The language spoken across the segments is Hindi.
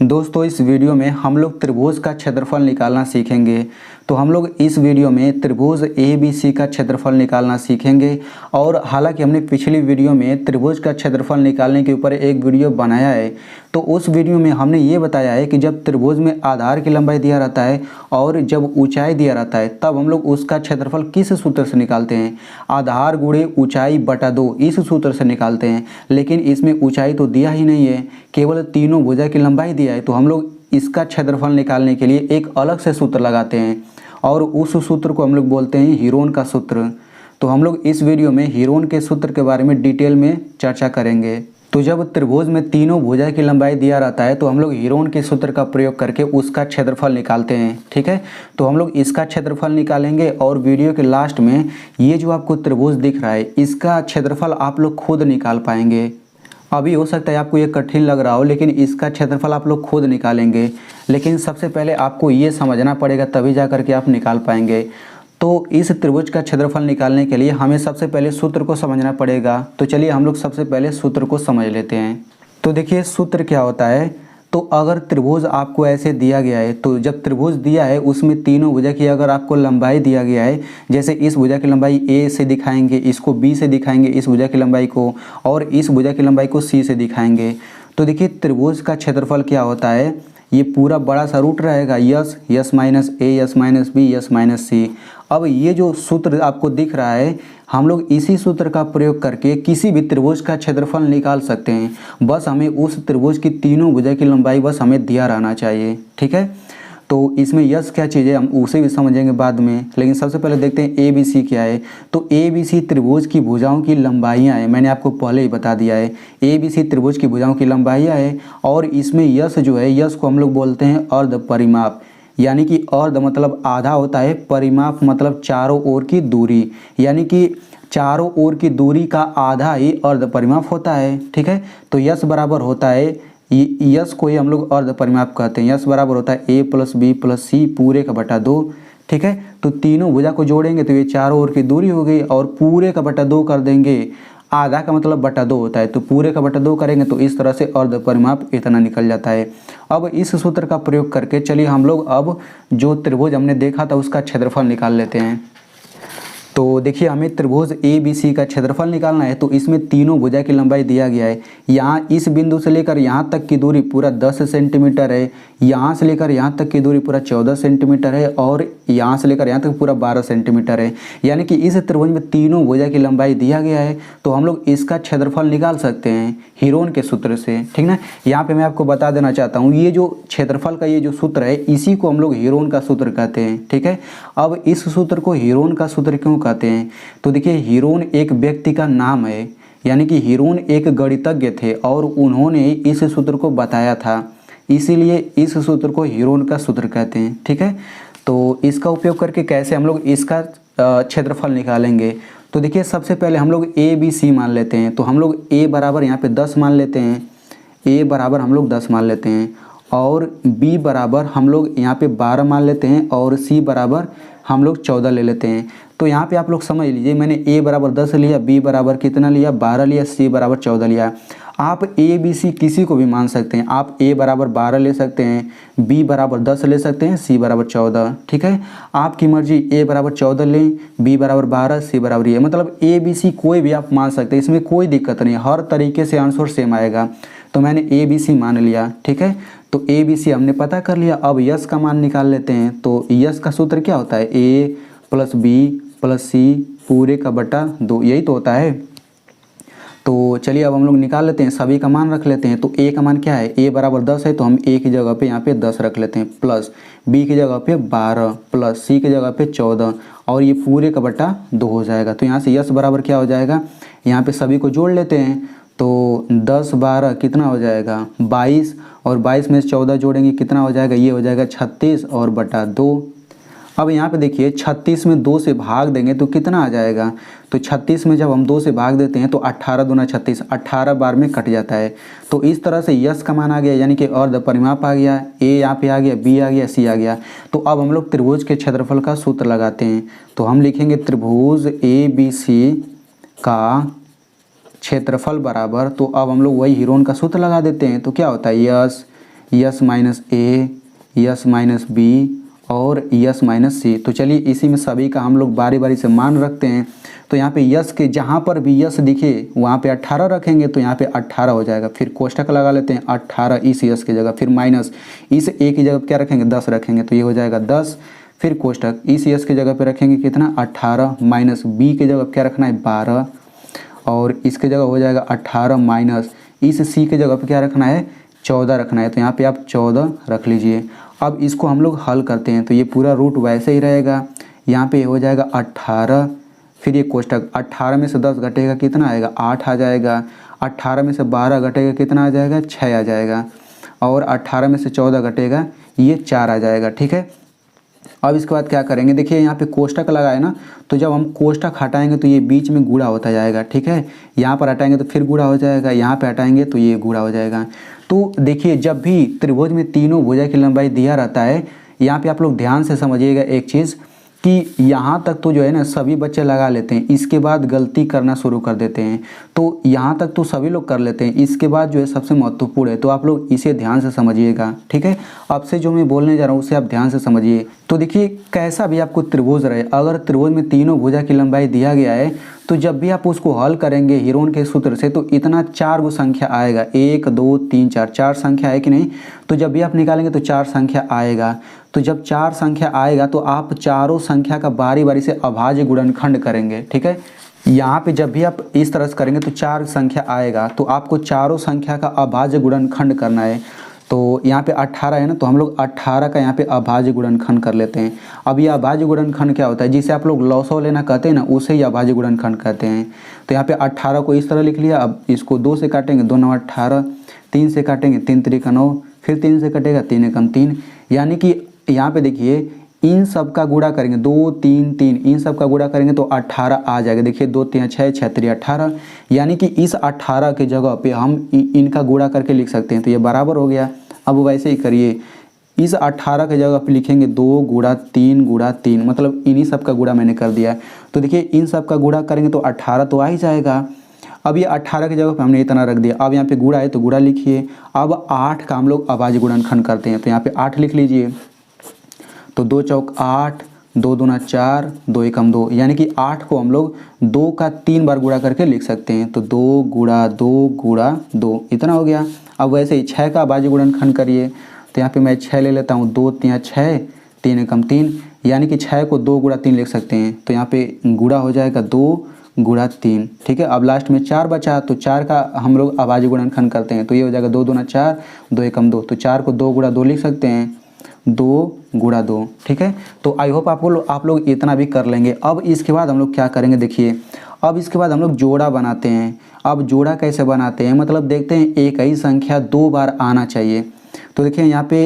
दोस्तों इस वीडियो में हम लोग त्रिभुज का क्षेत्रफल निकालना सीखेंगे। तो हम लोग इस वीडियो में त्रिभुज ABC का क्षेत्रफल निकालना सीखेंगे। और हालांकि हमने पिछली वीडियो में त्रिभुज का क्षेत्रफल निकालने के ऊपर एक वीडियो बनाया है, तो उस वीडियो में हमने ये बताया है कि जब त्रिभुज में आधार की लंबाई दिया रहता है और जब ऊंचाई दिया रहता है तब हम लोग उसका क्षेत्रफल किस सूत्र से निकालते हैं, आधार गुणे ऊंचाई बटा 2 इस सूत्र से निकालते हैं। लेकिन इसमें ऊंचाई तो दिया ही नहीं है, केवल तीनों भुजा की लंबाई दिया है। तो हम लोग इसका क्षेत्रफल निकालने के लिए एक अलग से सूत्र लगाते हैं और उस सूत्र को हम लोग बोलते हैं हीरोन का सूत्र। तो हम लोग इस वीडियो में हीरोन के सूत्र के बारे में डिटेल में चर्चा करेंगे। तो जब त्रिभुज में तीनों भुजा की लंबाई दिया रहता है तो हम लोग हीरोन के सूत्र का प्रयोग करके उसका क्षेत्रफल निकालते हैं। ठीक है, तो हम लोग इसका क्षेत्रफल निकालेंगे और वीडियो के लास्ट में ये जो आपको त्रिभुज दिख रहा है इसका क्षेत्रफल आप लोग खुद निकाल पाएंगे। अभी हो सकता है आपको ये कठिन लग रहा हो, लेकिन इसका क्षेत्रफल आप लोग खुद निकालेंगे। लेकिन सबसे पहले आपको ये समझना पड़ेगा, तभी जा करके आप निकाल पाएंगे। तो इस त्रिभुज का क्षेत्रफल निकालने के लिए हमें सबसे पहले सूत्र को समझना पड़ेगा। तो चलिए हम लोग सबसे पहले सूत्र को समझ लेते हैं। तो देखिए सूत्र क्या होता है। तो अगर त्रिभुज आपको ऐसे दिया गया है, तो जब त्रिभुज दिया है उसमें तीनों भुजा की अगर आपको लंबाई दिया गया है, जैसे इस भुजा की लंबाई A से दिखाएंगे, इसको B से दिखाएंगे इस भुजा की लंबाई को, और इस भुजा की लंबाई को C से दिखाएंगे। तो देखिए त्रिभुज का क्षेत्रफल क्या होता है, ये पूरा बड़ा सा रूट रहेगा yes, yes minus A, yes minus B, yes minus C। अब ये जो सूत्र आपको दिख रहा है, हम लोग इसी सूत्र का प्रयोग करके किसी भी त्रिभुज का क्षेत्रफल निकाल सकते हैं। बस हमें उस त्रिभुज की तीनों भुजा की लंबाई बस हमें दिया रहना चाहिए। ठीक है, तो इसमें यस क्या चीज़ है हम उसे भी समझेंगे बाद में, लेकिन सबसे पहले देखते हैं ABC क्या है। तो ABC त्रिभुज की भुजाओं की लंबाइयाँ हैं, मैंने आपको पहले ही बता दिया है। ABC त्रिभुज की भुजाओं की लंबाइयाँ है और इसमें यस जो है, यस को हम लोग बोलते हैं अर्ध परिमाप। यानी कि अर्ध मतलब आधा होता है, परिमाप मतलब चारों ओर की दूरी, यानी कि चारों ओर की दूरी का आधा ही अर्ध परिमाप होता है। ठीक है, तो यस बराबर होता है, यस को ही हम लोग अर्ध परिमाप कहते हैं। यस बराबर होता है A plus B plus C पूरे का बटा 2। ठीक है, तो तीनों भुजा को जोड़ेंगे तो ये चारों ओर की दूरी हो गई, और पूरे का बटा 2 कर देंगे। आधा का मतलब बटा 2 होता है, तो पूरे का बटा 2 करेंगे तो इस तरह से अर्ध परिमाप इतना निकल जाता है। अब इस सूत्र का प्रयोग करके चलिए हम लोग अब जो त्रिभुज हमने देखा था उसका क्षेत्रफल निकाल लेते हैं। तो देखिए हमें त्रिभुज ABC का क्षेत्रफल निकालना है। तो इसमें तीनों भुजा की लंबाई दिया गया है। यहाँ इस बिंदु से लेकर यहाँ तक की दूरी पूरा 10 सेंटीमीटर है, यहाँ से लेकर यहाँ तक की दूरी पूरा 14 सेंटीमीटर है, और यहाँ से लेकर यहाँ तक पूरा 12 सेंटीमीटर है। यानी कि इस त्रिभुज में तीनों भुजा की लंबाई दिया गया है, तो हम लोग इसका क्षेत्रफल निकाल सकते हैं हीरोन के सूत्र से। ठीक ना, यहाँ पे मैं आपको बता देना चाहता हूँ, ये जो क्षेत्रफल का ये जो सूत्र है इसी को हम लोग हीरोन का सूत्र कहते हैं। ठीक है, अब इस सूत्र को हीरोन का सूत्र क्यों कहते हैं, तो देखिए हीरोन एक व्यक्ति का नाम है, यानी कि हीरोन एक गणितज्ञ थे और उन्होंने इस सूत्र को बताया था, इसीलिए इस सूत्र को हीरोन का सूत्र कहते हैं। ठीक है, तो इसका उपयोग करके कैसे हम लोग इसका क्षेत्रफल निकालेंगे। तो देखिए सबसे पहले हम लोग ABC मान लेते हैं। तो हम लोग A बराबर यहाँ पे 10 मान लेते हैं, A बराबर हम लोग 10 मान लेते हैं, और B बराबर हम लोग यहाँ पे 12 मान लेते हैं, और C बराबर हम लोग 14 ले लेते हैं। तो यहाँ पे आप लोग समझ लीजिए, मैंने A बराबर 10 लिया, B बराबर कितना लिया 12 लिया, C बराबर 14 लिया। आप ABC किसी को भी मान सकते हैं, आप A बराबर 12 ले सकते हैं, B बराबर 10 ले सकते हैं, C बराबर 14। ठीक है, आपकी मर्जी, A बराबर 14 लें, B बराबर 12, C बराबर ये, मतलब ABC कोई भी आप मान सकते हैं, इसमें कोई दिक्कत नहीं, हर तरीके से आंसर सेम आएगा। तो मैंने ABC मान लिया। ठीक है, तो ABC हमने पता कर लिया। अब यस का मान निकाल लेते हैं। तो यस का सूत्र क्या होता है, A plus B plus C पूरे का बटा 2, यही तो होता है। तो चलिए अब हम लोग निकाल लेते हैं, सभी का मान रख लेते हैं। तो A का मान क्या है, A बराबर 10 है, तो हम A की जगह पे यहाँ पे 10 रख लेते हैं, प्लस B की जगह पे 12 प्लस C की जगह पे 14, और ये पूरे का बटा 2 हो जाएगा। तो यहाँ से यस बराबर क्या हो जाएगा, यहाँ पे सभी को जोड़ लेते हैं। तो 10 12 कितना हो जाएगा 22, और 22 में 14 जोड़ेंगे कितना हो जाएगा, ये हो जाएगा 36 और बटा 2। अब यहाँ पे देखिए 36 में 2 से भाग देंगे तो कितना आ जाएगा, तो 36 में जब हम 2 से भाग देते हैं तो 18 दूना 36, 18 बार में कट जाता है। तो इस तरह से यस का मान आ गया, यानी कि अर्ध परिमाप आ गया, A यहाँ पे आ गया, B आ गया, C आ गया। तो अब हम लोग त्रिभुज के क्षेत्रफल का सूत्र लगाते हैं। तो हम लिखेंगे त्रिभुज ABC का क्षेत्रफल बराबर, तो अब हम लोग वही हीरोन का सूत्र लगा देते हैं। तो क्या होता है, यस यस माइनस ए, यस माइनस बी और यस माइनस सी। तो चलिए इसी में सभी का हम लोग बारी बारी से मान रखते हैं। तो यहाँ पे यस के जहाँ पर भी यस दिखे वहाँ पे 18 रखेंगे, तो यहाँ पे 18 हो जाएगा। फिर कोष्टक लगा लेते हैं 18 इस यस की जगह, फिर माइनस इस ए की जगह क्या रखेंगे 10 रखेंगे, तो ये हो जाएगा 10। फिर कोष्टक इस यस की जगह पे रखेंगे कितना 18, माइनस बी की जगह क्या रखना है 12 और इसके जगह हो जाएगा 18 माइनस इस सी के जगह पे क्या रखना है 14 रखना है, तो यहाँ पे आप 14 रख लीजिए। अब इसको हम लोग हल करते हैं तो ये पूरा रूट वैसे ही रहेगा, यहाँ पे हो जाएगा 18, फिर ये कोष्टक 18 में से 10 घटेगा कितना आएगा 8 आ जाएगा, 18 में से 12 घटेगा कितना आ जाएगा 6 आ जाएगा और 18 में से 14 घटेगा ये 4 आ जाएगा। ठीक है, अब इसके बाद क्या करेंगे, देखिए यहाँ पे कोष्टक लगा है ना, तो जब हम कोष्टक हटाएंगे तो ये बीच में गुणा होता जाएगा। ठीक है, यहाँ पर हटाएंगे तो फिर गुणा हो जाएगा, यहाँ पे हटाएंगे तो ये गुणा हो जाएगा। तो देखिए जब भी त्रिभुज में तीनों भुजा की लंबाई दिया रहता है, यहाँ पे आप लोग ध्यान से समझिएगा एक चीज़ कि यहाँ तक तो जो है ना सभी बच्चे लगा लेते हैं, इसके बाद गलती करना शुरू कर देते हैं। तो यहाँ तक तो सभी लोग कर लेते हैं, इसके बाद जो है सबसे महत्वपूर्ण है, तो आप लोग इसे ध्यान से समझिएगा। ठीक है, अब से जो मैं बोलने जा रहा हूँ उसे आप ध्यान से समझिए। तो देखिए कैसा भी आपको त्रिभुज रहे, अगर त्रिभुज में तीनों भुजा की लंबाई दिया गया है तो जब भी आप उसको हल करेंगे हीरोन के सूत्र से तो इतना 4 गो संख्या आएगा, 1 2 3 4, 4 संख्या है कि नहीं। तो जब भी आप निकालेंगे तो 4 संख्या आएगा, तो जब 4 संख्या आएगा तो आप चारों संख्या का बारी बारी से अभाज्य गुणनखंड करेंगे। ठीक है, यहाँ पे जब भी आप इस तरह से करेंगे तो 4 संख्या आएगा, तो आपको चारों संख्या का अभाज्य गुणनखंड करना है। तो यहाँ पे 18 है ना, तो हम लोग 18 का यहाँ पे अभाज्य गुणनखंड कर लेते हैं। अब ये अभाज्य गुणनखंड क्या होता है, जिसे आप लोग लॉसव लेना कहते हैं ना, उसे ही अभाज्य गुणनखंड कहते हैं। तो यहाँ पे 18 को इस तरह लिख लिया। अब इसको 2 से काटेंगे 2 9 18, 3 से काटेंगे 3 3 9, फिर 3 से कटेगा 3 1 3, यानी कि यहाँ पे देखिए इन सब का गुणा करेंगे 2 3 3, इन सब का गुणा करेंगे तो 18 आ जाएगा। देखिए 2 3 6 6 3 18, यानी कि इस 18 के जगह पे हम इनका गुणा करके लिख सकते हैं, तो ये बराबर हो गया। अब वैसे ही करिए, इस 18 के जगह पे लिखेंगे 2 गुणा 3 गुणा 3, मतलब इन्हीं सब का गुणा मैंने कर दिया। तो देखिए इन सब का गुणा करेंगे तो 18 तो आ ही जाएगा। अब ये 18 की जगह पे हमने इतना रख दिया। अब यहाँ पे गुणा है तो गुणा लिखिए। अब 8 का हम लोग अभाज्य गुणनखंड करते हैं, तो यहाँ पे 8 लिख लीजिए। तो 2 चौक 8, 2 दूना 4, 2 एकम 2, यानी कि 8 को हम लोग 2 का 3 बार गुणा करके लिख सकते हैं। तो 2 गुणा 2 गुणा 2 इतना हो गया। अब वैसे ही 6 का अभाज्य गुणनखंड करिए, तो यहाँ पे मैं 6 ले लेता हूँ। 2 3 6, 3 एकम 3, यानी कि 6 को 2 गुणा 3 लिख सकते हैं। तो यहाँ पे गुणा हो जाएगा 2 गुणा 3। ठीक है, अब लास्ट में 4 बचा, तो 4 का हम लोग अभाज्य गुणनखंड करते हैं, तो ये हो जाएगा 2 दूना 4, 2 एकम 2, तो 4 को 2 गुणा 2 लिख सकते हैं, 2 गुणा 2। ठीक है, तो आई होप आप लोग इतना भी कर लेंगे। अब इसके बाद हम लोग क्या करेंगे, देखिए अब इसके बाद हम लोग जोड़ा बनाते हैं। अब जोड़ा कैसे बनाते हैं, मतलब देखते हैं एक ही संख्या 2 बार आना चाहिए। तो देखिए यहाँ पे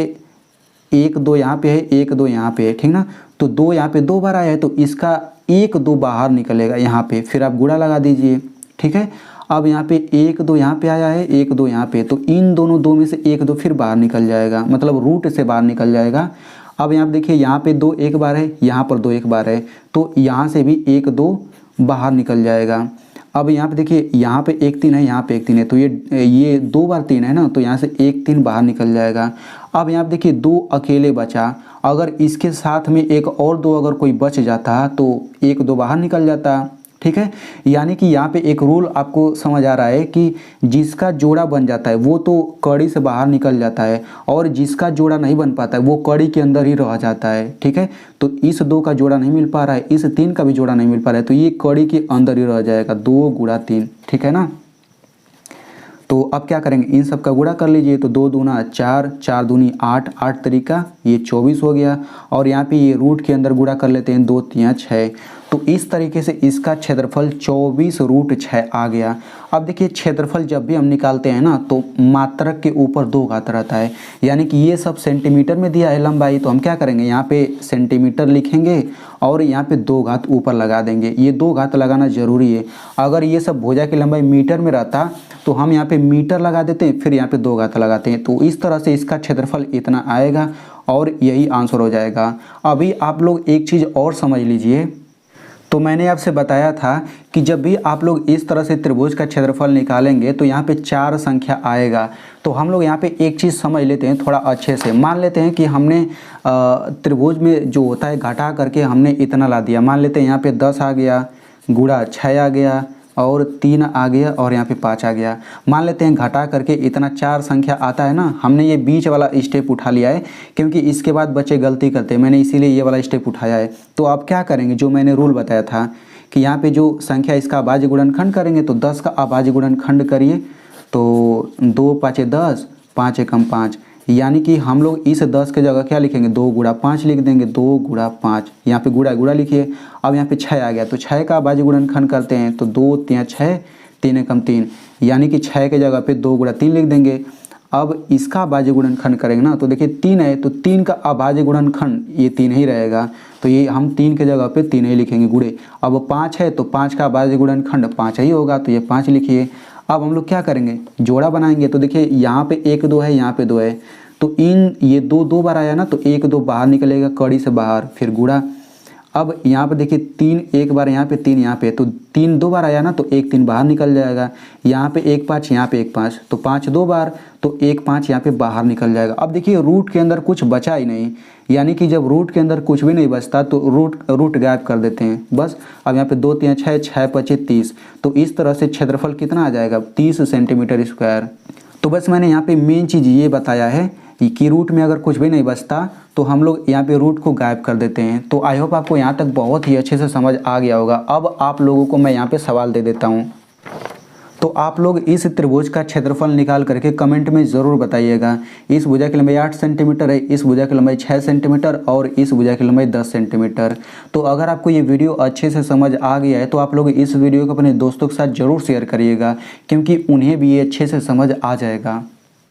1 2 यहाँ पे है, 1 2 यहाँ पे है, ठीक ना। तो 2 यहाँ पे 2 बार आया है, तो इसका 1 2 बाहर निकलेगा यहाँ पे, फिर आप गुणा लगा दीजिए। ठीक है, अब यहाँ पे 1 2 यहाँ पे आया है, 1 2 यहाँ पे, तो इन दोनों 2 में से 1 2 फिर बाहर निकल जाएगा, मतलब रूट से बाहर निकल जाएगा। अब यहाँ पे देखिए यहाँ पे 2 एक बार है, यहाँ पर 2 एक बार है, तो यहाँ से भी 1 2 बाहर निकल जाएगा। अब यहाँ पे देखिए यहाँ पे 1 3 है, यहाँ पे 1 3 है, तो ये 2 बार 3 है ना, तो यहाँ से 1 3 बाहर निकल जाएगा। अब यहाँ पे देखिए 2 अकेले बचा, अगर इसके साथ में एक और 2 अगर कोई बच जाता तो 1 2 बाहर निकल जाता। ठीक है, यानी कि यहाँ पे एक रूल आपको समझ आ रहा है कि जिसका जोड़ा बन जाता है वो तो कड़ी से बाहर निकल जाता है, और जिसका जोड़ा नहीं बन पाता है वो कड़ी के अंदर ही रह जाता है। ठीक है, तो इस 2 का जोड़ा नहीं मिल पा रहा है, इस 3 का भी जोड़ा नहीं मिल पा रहा है, तो ये कड़ी के अंदर ही रह जाएगा, 2 गुणा 3। ठीक है ना, तो अब क्या करेंगे, इन सब का गुणा कर लीजिए। तो 2 दूना 4, 4 दूनी 8, 8 तरीका ये 24 हो गया। और यहाँ पे ये रूट के अंदर गुणा कर लेते हैं, 2 3 6, तो इस तरीके से इसका क्षेत्रफल 24 रूट 6 आ गया। अब देखिए क्षेत्रफल जब भी हम निकालते हैं ना तो मात्रक के ऊपर 2 घात रहता है, यानी कि ये सब सेंटीमीटर में दिया है लंबाई, तो हम क्या करेंगे यहाँ पे सेंटीमीटर लिखेंगे और यहाँ पे 2 घात ऊपर लगा देंगे। ये 2 घात लगाना जरूरी है। अगर ये सब भुजा की लंबाई मीटर में रहता तो हम यहाँ पे मीटर लगा देते हैं, फिर यहाँ पे 2 घात लगाते हैं, तो इस तरह से इसका क्षेत्रफल इतना आएगा और यही आंसर हो जाएगा। अभी आप लोग एक चीज़ और समझ लीजिए, तो मैंने आपसे बताया था कि जब भी आप लोग इस तरह से त्रिभुज का क्षेत्रफल निकालेंगे तो यहाँ पे 4 संख्या आएगा। तो हम लोग यहाँ पे एक चीज़ समझ लेते हैं थोड़ा अच्छे से। मान लेते हैं कि हमने त्रिभुज में जो होता है घटा करके हमने इतना ला दिया। मान लेते हैं यहाँ पे 10 आ गया, गुणा 6 आ गया और 3 आ गया और यहाँ पे 5 आ गया। मान लेते हैं घटा करके इतना 4 संख्या आता है ना, हमने ये बीच वाला स्टेप उठा लिया है क्योंकि इसके बाद बच्चे गलती करते हैं, मैंने इसीलिए ये वाला स्टेप उठाया है। तो आप क्या करेंगे, जो मैंने रूल बताया था कि यहाँ पे जो संख्या इसका अभाज्य गुणनखंड करेंगे तो 10 का अभाज्य गुणनखंड करिए तो 2 5 10, 5 एकम 5, यानी कि हम लोग इस 10 के जगह क्या लिखेंगे 2 गुणा 5 लिख देंगे। 2 गुणा 5, यहाँ पे गुणा गुणा लिखिए। अब यहाँ पे 6 आ गया तो 6 का अभाज्य गुणनखंड करते हैं तो 2 3 6, 3 एकम 3, यानी कि 6 के जगह पे 2 गुणा 3 लिख देंगे। अब इसका अभाज्य गुणनखंड करेंगे ना तो देखिए 3 है तो 3 का अभाज्य गुणनखंड ये 3 ही रहेगा, तो ये हम 3 के जगह पे 3 ही लिखेंगे गुणे। अब 5 है तो 5 का अभाज्य गुणनखंड 5 ही होगा, तो ये 5 लिखिए। अब हम लोग क्या करेंगे, जोड़ा बनाएंगे। तो देखिए यहाँ पे 1 2 है, यहाँ पे 2 है, तो इन ये 2 2 बार आया ना तो 1 2 बाहर निकलेगा कड़ी से बाहर, फिर गुणा। अब यहाँ पे देखिए 3 एक बार, यहाँ पे 3 यहाँ पे, तो 3 2 बार आया ना तो 1 3 बाहर निकल जाएगा। यहाँ पे 1 5, यहाँ पे 1 5, तो 5 2 बार तो 1 5 यहाँ पे बाहर निकल जाएगा। अब देखिए रूट के अंदर कुछ बचा ही नहीं, यानी कि जब रूट के अंदर कुछ भी नहीं बचता तो रूट गायब कर देते हैं बस। अब यहाँ पे 2 3 6, 6 5 30, तो इस तरह से क्षेत्रफल कितना आ जाएगा 30 सेंटीमीटर स्क्वायर। तो बस मैंने यहाँ पे मेन चीज़ ये बताया है कि रूट में अगर कुछ भी नहीं बचता तो हम लोग यहाँ पे रूट को गायब कर देते हैं। तो आई होप आपको यहाँ तक बहुत ही अच्छे से समझ आ गया होगा। अब आप लोगों को मैं यहाँ पे सवाल दे देता हूँ, तो आप लोग इस त्रिभुज का क्षेत्रफल निकाल करके कमेंट में ज़रूर बताइएगा। इस भुजा की लंबाई 8 सेंटीमीटर है, इस भुजा की लंबाई 6 सेंटीमीटर और इस भुजा की लंबाई 10 सेंटीमीटर। तो अगर आपको ये वीडियो अच्छे से समझ आ गया है तो आप लोग इस वीडियो को अपने दोस्तों के साथ ज़रूर शेयर करिएगा, क्योंकि उन्हें भी ये अच्छे से समझ आ जाएगा।